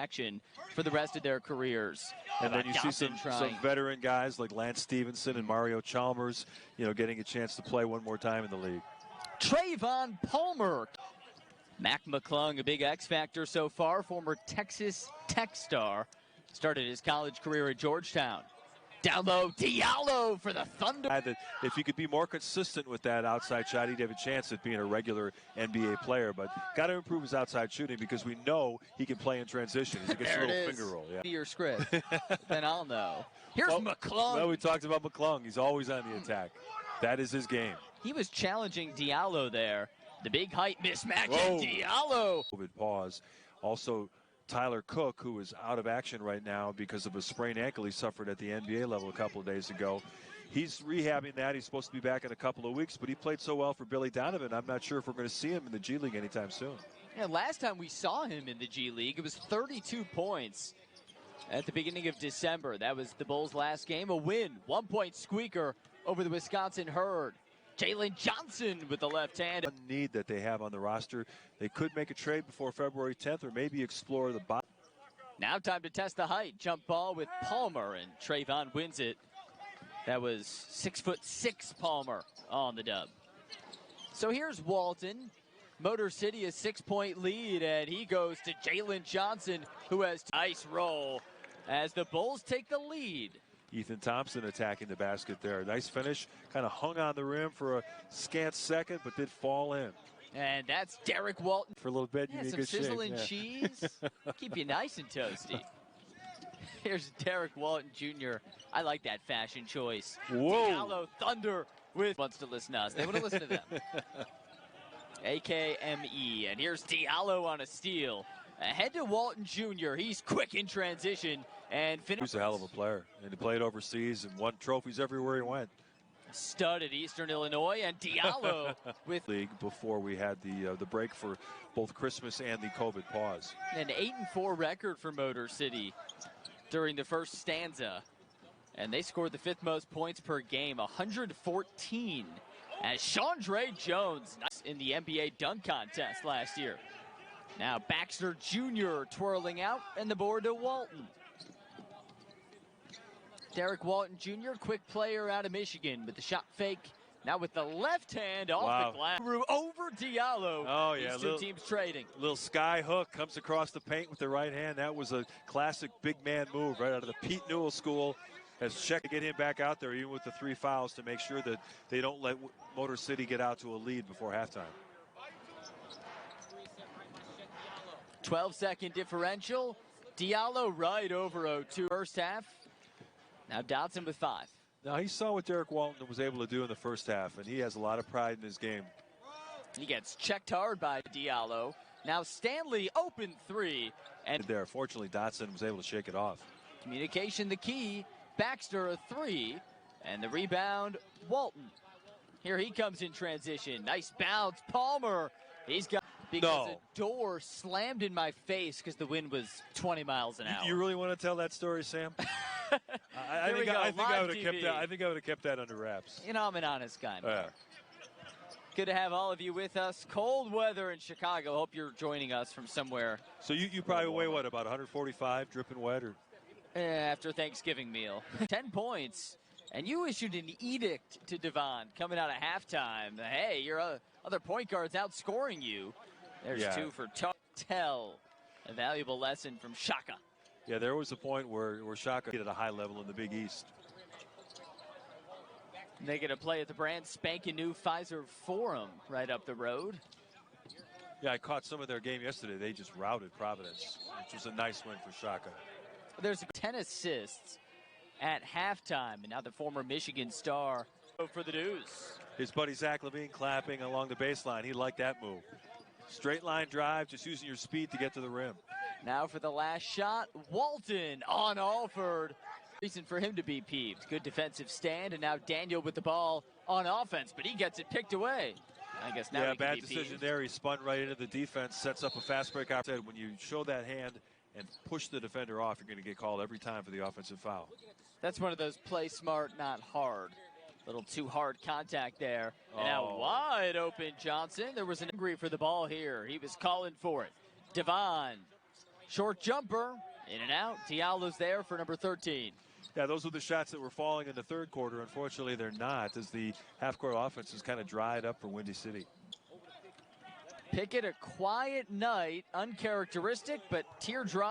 action for the rest of their careers. And then you see some veteran guys like Lance Stevenson and Mario Chalmers, getting a chance to play one more time in the league. Trayvon Palmer. Mac McClung, a big X factor so far, former Texas Tech star, started his college career at Georgetown. Down low, Diallo for the Thunder. That if he could be more consistent with that outside shot, he'd have a chance at being a regular NBA player. But got to improve his outside shooting because we know he can play in transition. He gets a little finger roll. Yeah. Your script, then I'll know. Here's McClung. Well, we talked about McClung. He's always on the attack. That is his game. He was challenging Diallo there. The big height mismatch, and Diallo. COVID pause. Also, Tyler Cook, who is out of action right now because of a sprained ankle he suffered at the NBA level a couple of days ago. He's rehabbing that. He's supposed to be back in a couple of weeks, but he played so well for Billy Donovan. I'm not sure if we're going to see him in the G League anytime soon. Yeah, last time we saw him in the G League, it was 32 points at the beginning of December. That was the Bulls' last game. A win, 1-point squeaker over the Wisconsin Herd. Jalen Johnson with the left hand. One need that they have on the roster. They could make a trade before February 10th or maybe explore the bottom. Now time to test the height. Jump ball with Palmer, and Trayvon wins it. That was 6'6" Palmer on the dub. So here's Walton. Motor City a 6-point lead, and he goes to Jalen Johnson, who has nice roll as the Bulls take the lead. Ethan Thompson attacking the basket there. Nice finish. Kind of hung on the rim for a scant second, but did fall in. And that's Derrick Walton. For a little bit, you need some good shape. sizzling cheese. Keep you nice and toasty. Here's Derrick Walton Jr. I like that fashion choice. Whoa. Diallo Thunder wants to listen to us. They want to listen to them. AKME. And here's Diallo on a steal. Ahead to Walton Jr. He's quick in transition and finishes. He's a hell of a player. And he played overseas and won trophies everywhere he went. Stud at Eastern Illinois, and Diallo with league before we had the break for both Christmas and the COVID pause. An 8-4 record for Motor City during the first stanza. And they scored the 5th most points per game, 114. As Chandre Jones in the NBA dunk contest last year. Now Baxter Jr. twirling out, and the board to Walton. Derrick Walton Jr., quick player out of Michigan with the shot fake. Now with the left hand off the glass. Over Diallo. Oh, yeah. These two teams trading. Little sky hook comes across the paint with the right hand. That was a classic big man move right out of the Pete Newell school. As check to get him back out there, even with the 3 fouls, to make sure that they don't let Motor City get out to a lead before halftime. 12-second differential. Diallo right over 0-2 first half. Now Dotson with 5. Now he saw what Derrick Walton was able to do in the first half, and he has a lot of pride in his game. He gets checked hard by Diallo. Now Stanley open 3. And there, fortunately, Dotson was able to shake it off. Communication the key. Baxter a 3. And the rebound, Walton. Here he comes in transition. Nice bounce. Palmer. He's got because a door slammed in my face because the wind was 20 miles an hour. You really want to tell that story, Sam? I think I would have kept that under wraps. You know, I'm an honest guy, man. Good to have all of you with us. Cold weather in Chicago. Hope you're joining us from somewhere. So you probably weigh what, about 145, dripping wet, or? After Thanksgiving meal. 10 points. And you issued an edict to Devon coming out of halftime. Hey, your other point guard's outscoring you. There's 2 for Tell. A valuable lesson from Shaka. Yeah, there was a point where Shaka hit at a high level in the Big East. They get a play at the brand spanking new Pfizer Forum right up the road. Yeah, I caught some of their game yesterday. They just routed Providence, which was a nice win for Shaka. There's 10 assists at halftime, and now the former Michigan star for the Deuce. His buddy Zach LaVine clapping along the baseline. He liked that move. Straight line drive, just using your speed to get to the rim. Now for the last shot, Walton on Alford. Reason for him to be peeved. Good defensive stand, and now Daniel with the ball on offense, but he gets it picked away. I guess now bad decision there. He spun right into the defense, sets up a fast break. I said when you show that hand and push the defender off, you're going to get called every time for the offensive foul. That's one of those play smart, not hard. Little too hard contact there. And now wide open Johnson. There was an angry for the ball here. He was calling for it. Devon Short jumper, in and out. Diallo's there for number 13. Yeah, those were the shots that were falling in the third quarter. Unfortunately, they're not, as the half-court offense has kind of dried up for Windy City. Pickett, a quiet night, uncharacteristic, but teardrop.